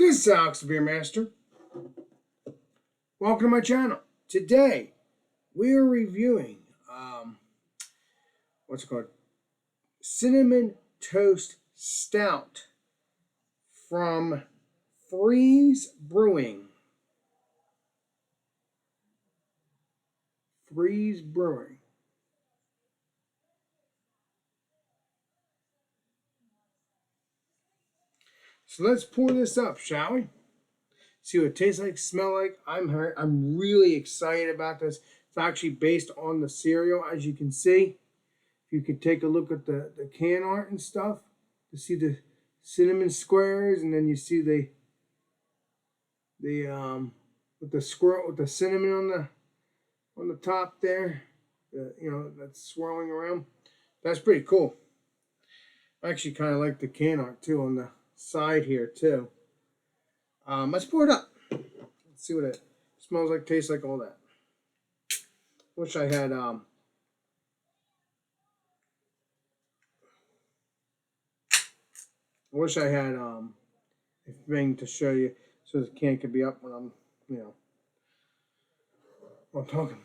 This is Alex the Beer Master. Welcome to my channel. Today we are reviewing what's it called? Cinnamon Toast Stout from Freeze Brewing. Freeze Brewing. So let's pour this up, shall we? See what it tastes like, smell like. I'm really excited about this. It's actually based on the cereal, as you can see. If you could take a look at the can art and stuff, you see the cinnamon squares, and then you see the with the squirrel with the cinnamon on the top there. That's swirling around. That's pretty cool. I actually kind of like the can art too on the side here too. Let's pour it up. Let's see what it smells like, tastes like, all that. Wish I had a thing to show you so the can could be up when I'm while I'm talking.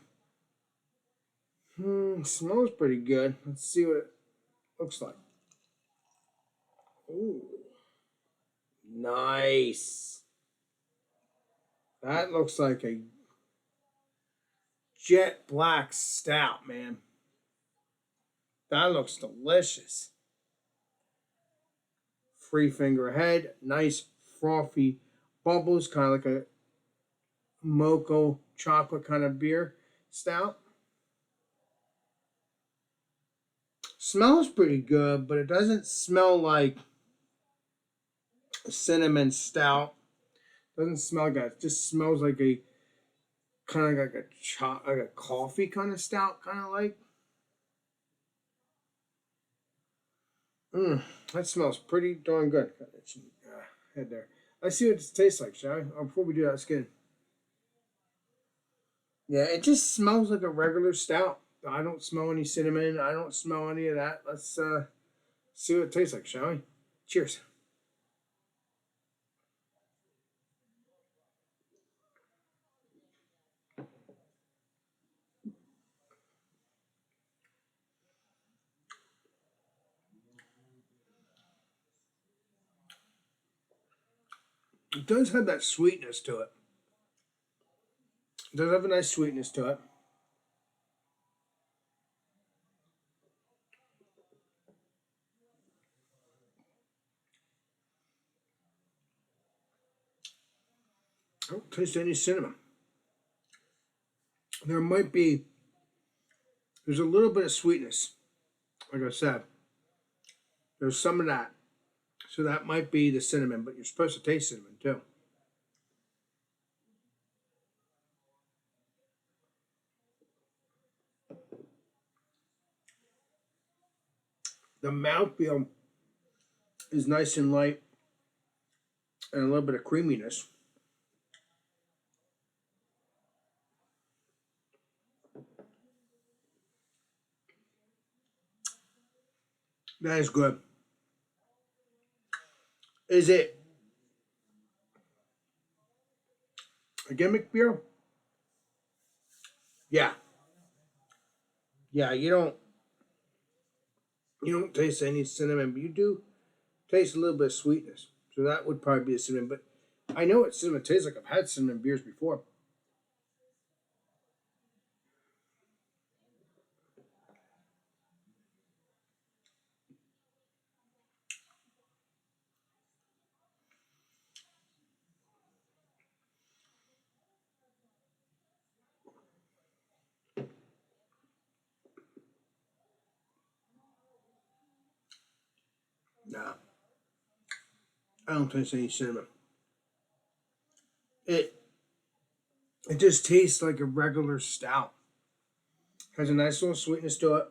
Smells pretty good. Let's see what it looks like. Ooh, nice. That looks like a jet black stout, man. That looks delicious. Three finger head, nice frothy bubbles, kind of like a mocha chocolate kind of beer stout. Smells pretty good, but it doesn't smell like a cinnamon stout. Doesn't smell like that. It just smells like a kind of like a coffee kind of stout, kind of like. That smells pretty darn good. Got itchy head there. Let's see what it tastes like, shall we? Before we do that, skin. Yeah, it just smells like a regular stout. I don't smell any cinnamon. I don't smell any of that. Let's see what it tastes like, shall we? Cheers. It does have that sweetness to it. It does have a nice sweetness to it. I don't taste any cinnamon. There's a little bit of sweetness. Like I said, there's some of that. So that might be the cinnamon, but you're supposed to taste cinnamon too. The mouthfeel is nice and light and a little bit of creaminess. That is good. Is it a gimmick beer? Yeah. Yeah, you don't taste any cinnamon, but you do taste a little bit of sweetness. So that would probably be a cinnamon, but I know what cinnamon tastes like. I've had cinnamon beers before. Nah, I don't taste any cinnamon. It just tastes like a regular stout. Has a nice little sweetness to it.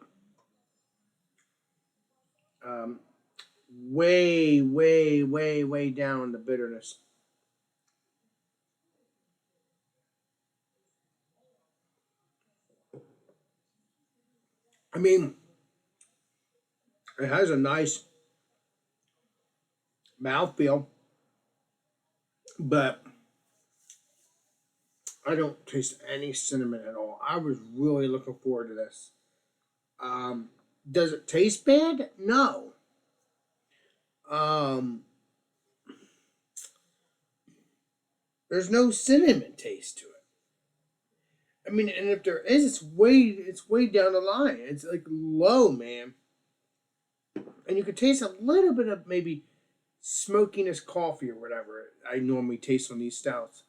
Way, way, way, way down the bitterness. I mean, it has a nice mouthfeel. but I don't taste any cinnamon at all. I was really looking forward to this. Does it taste bad? No. Um, there's no cinnamon taste to it. I mean, and if there is, it's way down the line. It's like low, man. And you can taste a little bit of maybe smokiness coffee or whatever I normally taste on these stouts.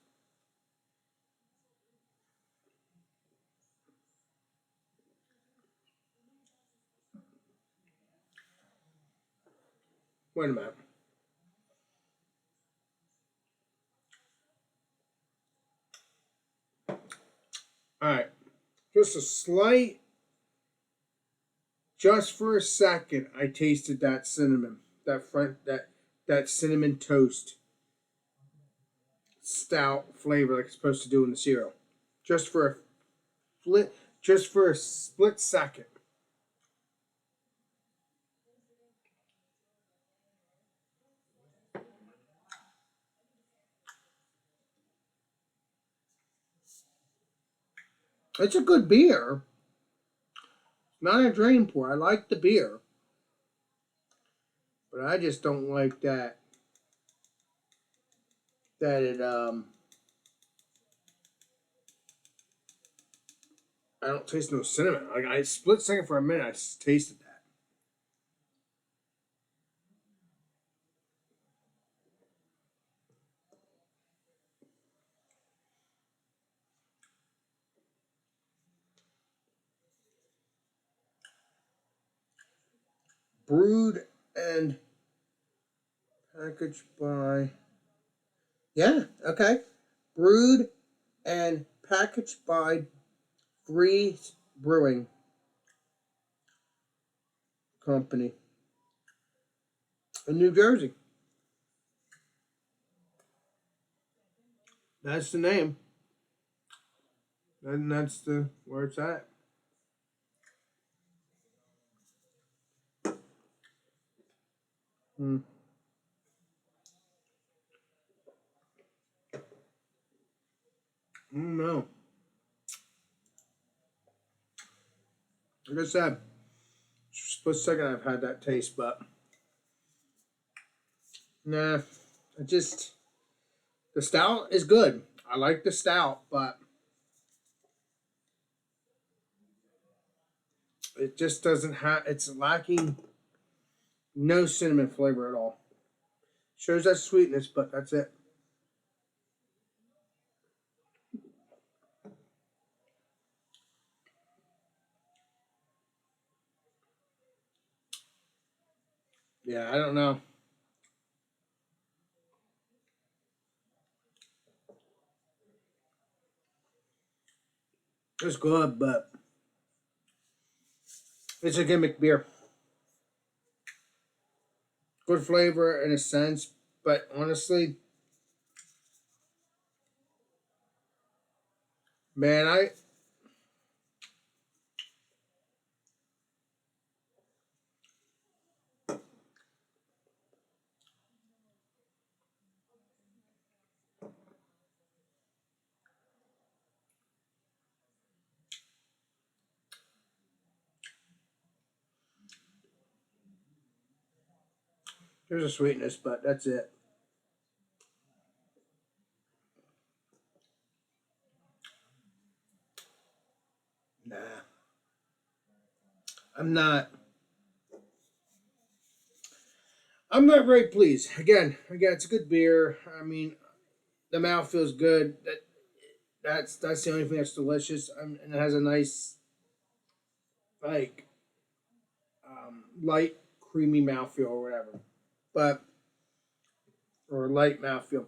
Wait a minute. All right, just a slight, just for a second, I tasted that cinnamon, that cinnamon toast stout flavor like it's supposed to do in the cereal, just for a flit, just for a split second. It's a good beer, not a drain pour. I like the beer, but I just don't like that it I don't taste no cinnamon. Like I split second for a minute, I tasted that. Brewed and packaged by, yeah, okay. Brewed and packaged by Free Brewing Company in New Jersey. That's the name, and that's the where it's at. Hmm. I don't know. Like I said, split second I've had that taste, but nah. I just the stout is good. I like the stout, but it just doesn't have. It's lacking no cinnamon flavor at all. Shows that sweetness, but that's it. Yeah, I don't know. It's good, but it's a gimmick beer. Good flavor in a sense, but honestly, man, I there's a sweetness, but that's it. Nah, I'm not. I'm not very pleased. Again, it's a good beer. I mean, the mouth feels good. That's the only thing that's delicious, and it has a nice like light creamy mouthfeel or whatever, but or light mouthfeel.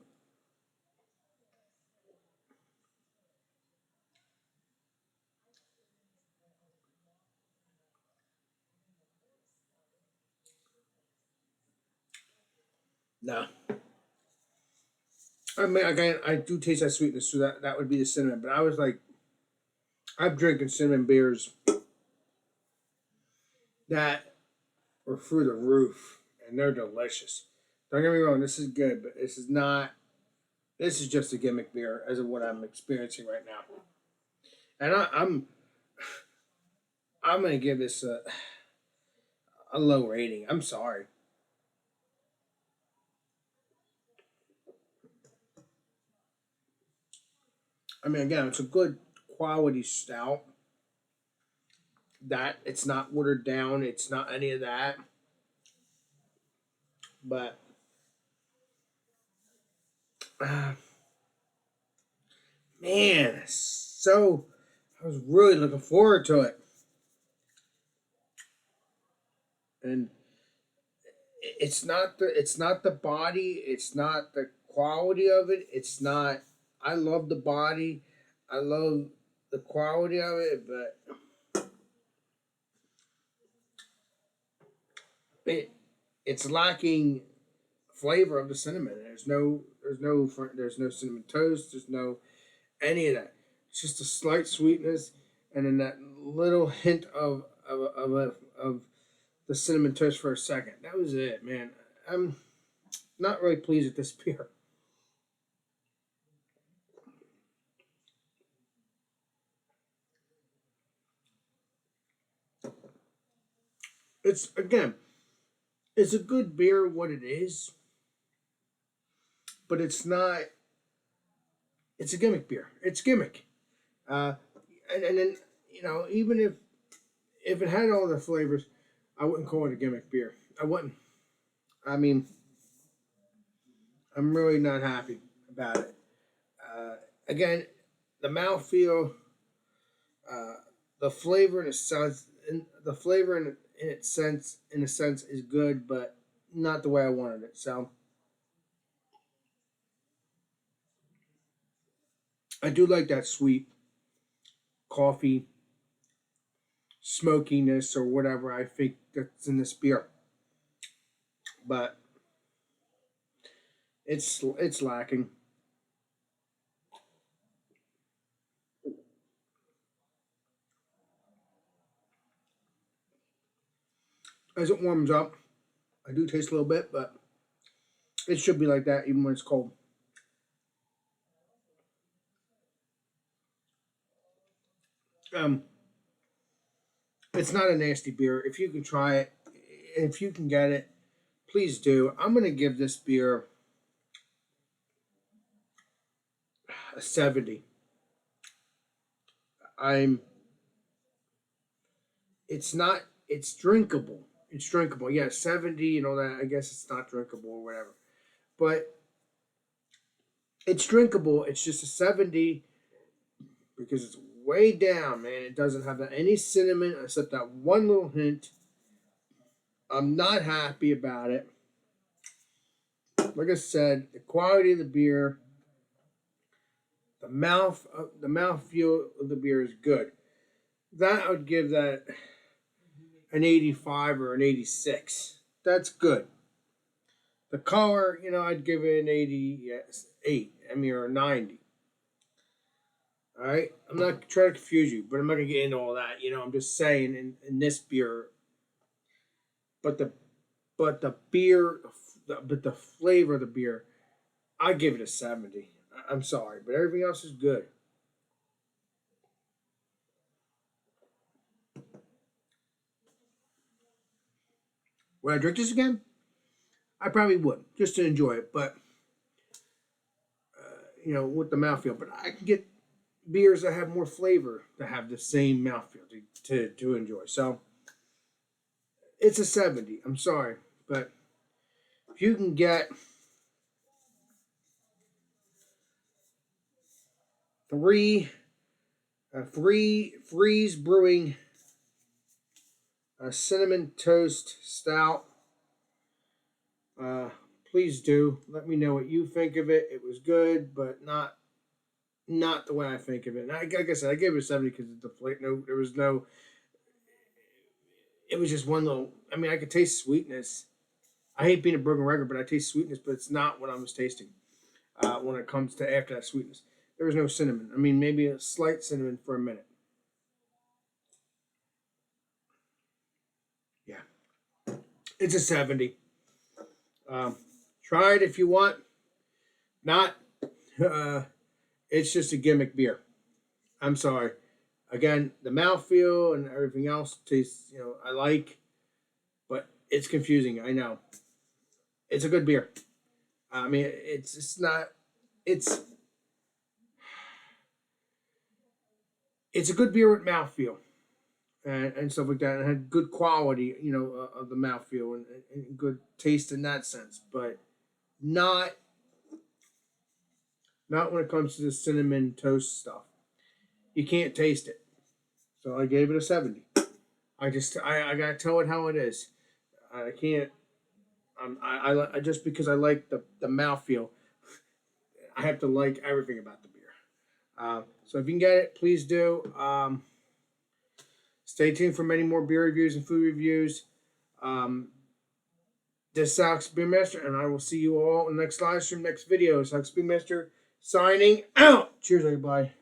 No, I mean again, I do taste that sweetness, so that would be the cinnamon. But I was like, I'm drinking cinnamon beers that were through the roof, and they're delicious. Don't get me wrong, this is good, but this is not. This is just a gimmick beer as of what I'm experiencing right now. And I'm gonna give this a low rating. I'm sorry. I mean, again, it's a good quality stout. That it's not watered down. It's not any of that. But uh, man, so I was really looking forward to it, and it's not the body. It's not the quality of it. It's not. I love the body. I love the quality of it, but it it's lacking flavor of the cinnamon. There's no cinnamon toast. There's no any of that. It's just a slight sweetness, and then that little hint of the cinnamon toast for a second. That was it, man. I'm not really pleased with this beer. It's again, it's a good beer what it is, but it's not. It's a gimmick beer. It's gimmick. Uh, and then even if it had all the flavors, I wouldn't call it a gimmick beer. I wouldn't. I mean, I'm really not happy about it. Uh, Again, the mouthfeel, uh, the flavor in a sense, the flavor in its sense, in a sense, is good, but not the way I wanted it. So I do like that sweet coffee smokiness or whatever I think that's in this beer, but it's lacking. As it warms up, I do taste a little bit, but it should be like that even when it's cold. Um, it's not a nasty beer. If you can try it, if you can get it, please do. I'm gonna give this beer a 70. I'm. It's not. It's drinkable. It's drinkable. Yeah, 70. You know that. I guess it's not drinkable or whatever, but it's drinkable. It's just a 70 because it's way down, man. It doesn't have any cinnamon except that one little hint. I'm not happy about it. Like I said, the quality of the beer, the mouth feel of the beer is good. That I would give that an 85 or an 86. That's good. The color, I'd give it an 88. I mean, or a 90. All right, I'm not trying to confuse you, but I'm not gonna get into all that. I'm just saying in this beer, but the beer, but the flavor of the beer, I give it a 70. I'm sorry, but everything else is good. Would I drink this again? I probably would, just to enjoy it. But with the mouthfeel. But I can get beers that have more flavor that have the same mouthfeel to enjoy. So it's a 70. I'm sorry, but if you can get three, freeze brewing a cinnamon toast stout, uh, please do let me know what you think of it. It was good, but not the way I think of it. And like I said, I gave it a 70 because the flavor. No, there was no. It was just one little. I mean, I could taste sweetness. I hate being a broken record, but I taste sweetness, but it's not what I was tasting when it comes to after that sweetness. There was no cinnamon. I mean, maybe a slight cinnamon for a minute. Yeah, it's a 70. Um, Try it if you want. Not It's just a gimmick beer. I'm sorry. Again, the mouthfeel and everything else tastes, I like, but it's confusing. I know. It's a good beer. I mean, it's not. It's it's a good beer with mouthfeel and stuff like that, and had good quality, of the mouthfeel and good taste in that sense, but not not when it comes to the cinnamon toast stuff. You can't taste it. So I gave it a 70. I gotta tell it how it is. I can't. I just because I like the mouthfeel, I have to like everything about the beer. So if you can get it, please do. Stay tuned for many more beer reviews and food reviews. Um, this is Alex Brewmaster, and I will see you all in the next live stream, next video. It's Alex Brewmaster signing out. Cheers, everybody.